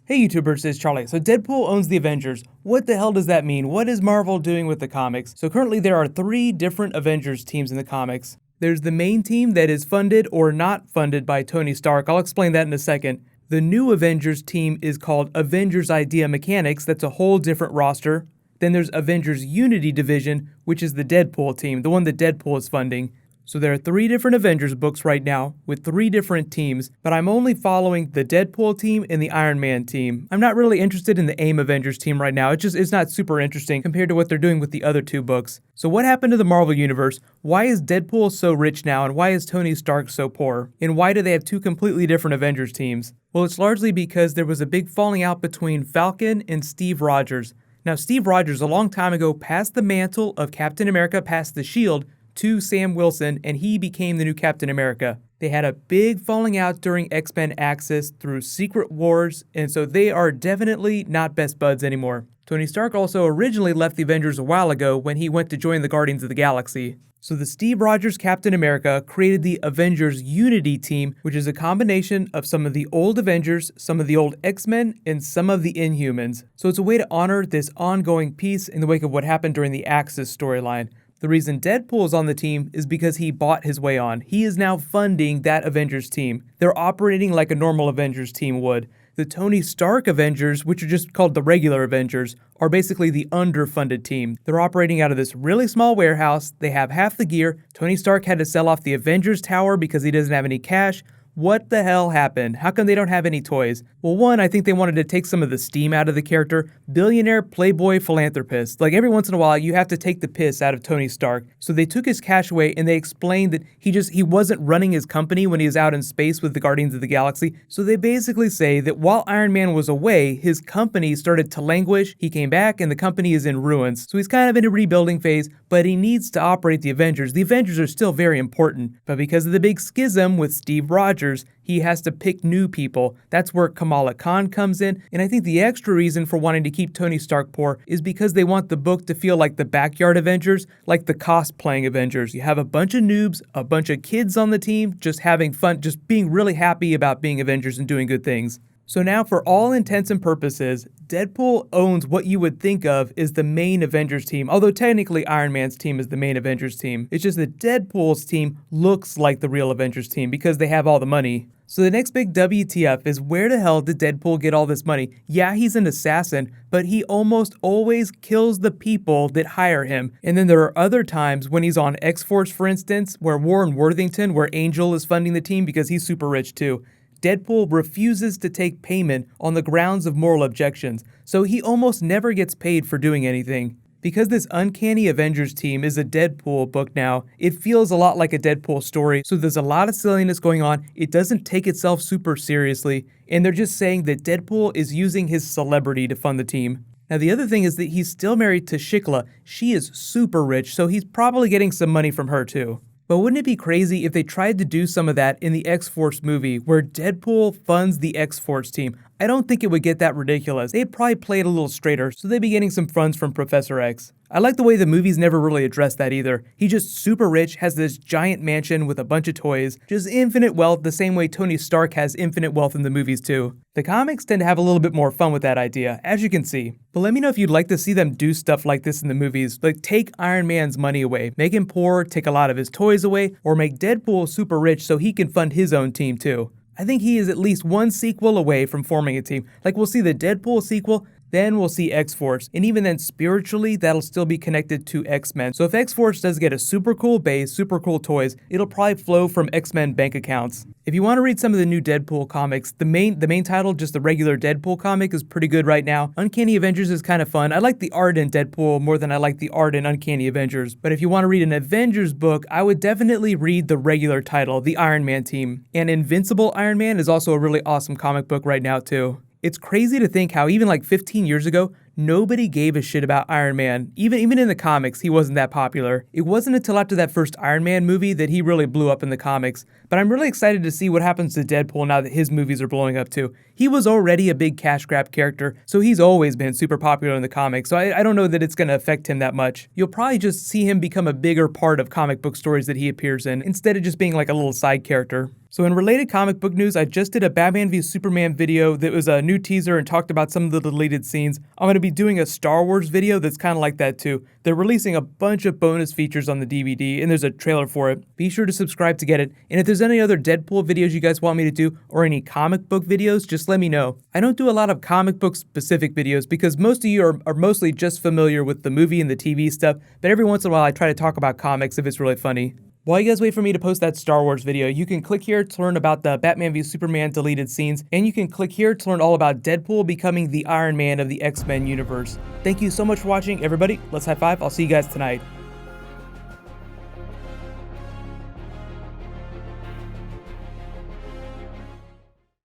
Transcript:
Hey YouTubers, it's Charlie. So Deadpool owns the Avengers. What the hell does that mean? What is Marvel doing with the comics? So currently there are 3 different Avengers teams in the comics. There's the main team that is funded or not funded by Tony Stark. I'll explain that in a second. The new Avengers team is called Avengers Idea Mechanics. That's a whole different roster. Then there's Avengers Unity Division, which is the Deadpool team, the one that Deadpool is funding. So there are 3 different Avengers books right now with 3 different teams, but I'm only following the Deadpool team and the Iron Man team. I'm not really interested in the AIM Avengers team right now. It's not super interesting compared to what they're doing with the other 2 books. So what happened to the Marvel Universe? Why is Deadpool so rich now, and why is Tony Stark so poor? And why do they have 2 completely different Avengers teams? Well, it's largely because there was a big falling out between Falcon and Steve Rogers. Now, Steve Rogers a long time ago passed the mantle of Captain America, passed the shield, to Sam Wilson, and he became the new Captain America. They had a big falling out during X-Men Axis through Secret Wars, and so they are definitely not best buds anymore. Tony Stark also originally left the Avengers a while ago when he went to join the Guardians of the Galaxy. So the Steve Rogers Captain America created the Avengers Unity team, which is a combination of some of the old Avengers, some of the old X-Men, and some of the Inhumans. So it's a way to honor this ongoing peace in the wake of what happened during the Axis storyline. The reason Deadpool is on the team is because he bought his way on. He is now funding that Avengers team. They're operating like a normal Avengers team would. The Tony Stark Avengers, which are just called the regular Avengers, are basically the underfunded team. They're operating out of this really small warehouse. They have half the gear. Tony Stark had to sell off the Avengers Tower because he doesn't have any cash. What the hell happened? How come they don't have any toys? Well, one, I think they wanted to take some of the steam out of the character. Billionaire, playboy, philanthropist. Like every once in a while, you have to take the piss out of Tony Stark. So they took his cash away and they explained that he wasn't running his company when he was out in space with the Guardians of the Galaxy. So they basically say that while Iron Man was away, his company started to languish. He came back and the company is in ruins. So he's kind of in a rebuilding phase, but he needs to operate the Avengers. The Avengers are still very important, but because of the big schism with Steve Rogers, he has to pick new people. That's where Kamala Khan comes in, and I think the extra reason for wanting to keep Tony Stark poor is because they want the book to feel like the backyard Avengers, like the cosplaying Avengers. You have a bunch of noobs, a bunch of kids on the team, just having fun, just being really happy about being Avengers and doing good things. So now, for all intents and purposes, Deadpool owns what you would think of as the main Avengers team, although technically Iron Man's team is the main Avengers team. It's just that Deadpool's team looks like the real Avengers team because they have all the money. So the next big WTF is, where the hell did Deadpool get all this money? Yeah, he's an assassin, but he almost always kills the people that hire him. And then there are other times when he's on X-Force, for instance, where Warren Worthington, where Angel is funding the team because he's super rich too. Deadpool refuses to take payment on the grounds of moral objections, so he almost never gets paid for doing anything. Because this Uncanny Avengers team is a Deadpool book now, it feels a lot like a Deadpool story, so there's a lot of silliness going on. It doesn't take itself super seriously, and they're just saying that Deadpool is using his celebrity to fund the team. Now the other thing is that he's still married to Shikla. She is super rich, so he's probably getting some money from her too. But wouldn't it be crazy if they tried to do some of that in the X-Force movie, where Deadpool funds the X-Force team? I don't think it would get that ridiculous. They'd probably play it a little straighter, so they'd be getting some funds from Professor X. I like the way the movies never really addressed that either. He's just super rich, has this giant mansion with a bunch of toys, just infinite wealth, the same way Tony Stark has infinite wealth in the movies too. The comics tend to have a little bit more fun with that idea, as you can see. But let me know if you'd like to see them do stuff like this in the movies, like take Iron Man's money away, make him poor, take a lot of his toys away, or make Deadpool super rich so he can fund his own team too. I think he is at least one sequel away from forming a team. Like, we'll see the Deadpool sequel, then we'll see X-Force, and even then spiritually that'll still be connected to X-Men. So if X-Force does get a super cool base, super cool toys, it'll probably flow from X-Men bank accounts. If you want to read some of the new Deadpool comics, the main title, just the regular Deadpool comic, is pretty good right now. Uncanny Avengers is kind of fun. I like the art in Deadpool more than I like the art in Uncanny Avengers. But if you want to read an Avengers book, I would definitely read the regular title, the Iron Man team. And Invincible Iron Man is also a really awesome comic book right now too. It's crazy to think how even like 15 years ago, nobody gave a shit about Iron Man. Even in the comics, he wasn't that popular. It wasn't until after that first Iron Man movie that he really blew up in the comics. But I'm really excited to see what happens to Deadpool now that his movies are blowing up too. He was already a big cash grab character, so he's always been super popular in the comics, so I don't know that it's going to affect him that much. You'll probably just see him become a bigger part of comic book stories that he appears in, instead of just being like a little side character. So in related comic book news, I just did a Batman v Superman video that was a new teaser and talked about some of the deleted scenes. I'm going to be doing a Star Wars video that's kind of like that too. They're releasing a bunch of bonus features on the DVD, and there's a trailer for it. Be sure to subscribe to get it, and if there's any other Deadpool videos you guys want me to do, or any comic book videos, just let me know. I don't do a lot of comic book specific videos because most of you are mostly just familiar with the movie and the TV stuff, but every once in a while I try to talk about comics if it's really funny. While you guys wait for me to post that Star Wars video, you can click here to learn about the Batman v Superman deleted scenes, and you can click here to learn all about Deadpool becoming the Iron Man of the X-Men universe. Thank you so much for watching, everybody. Let's high five. I'll see you guys tonight.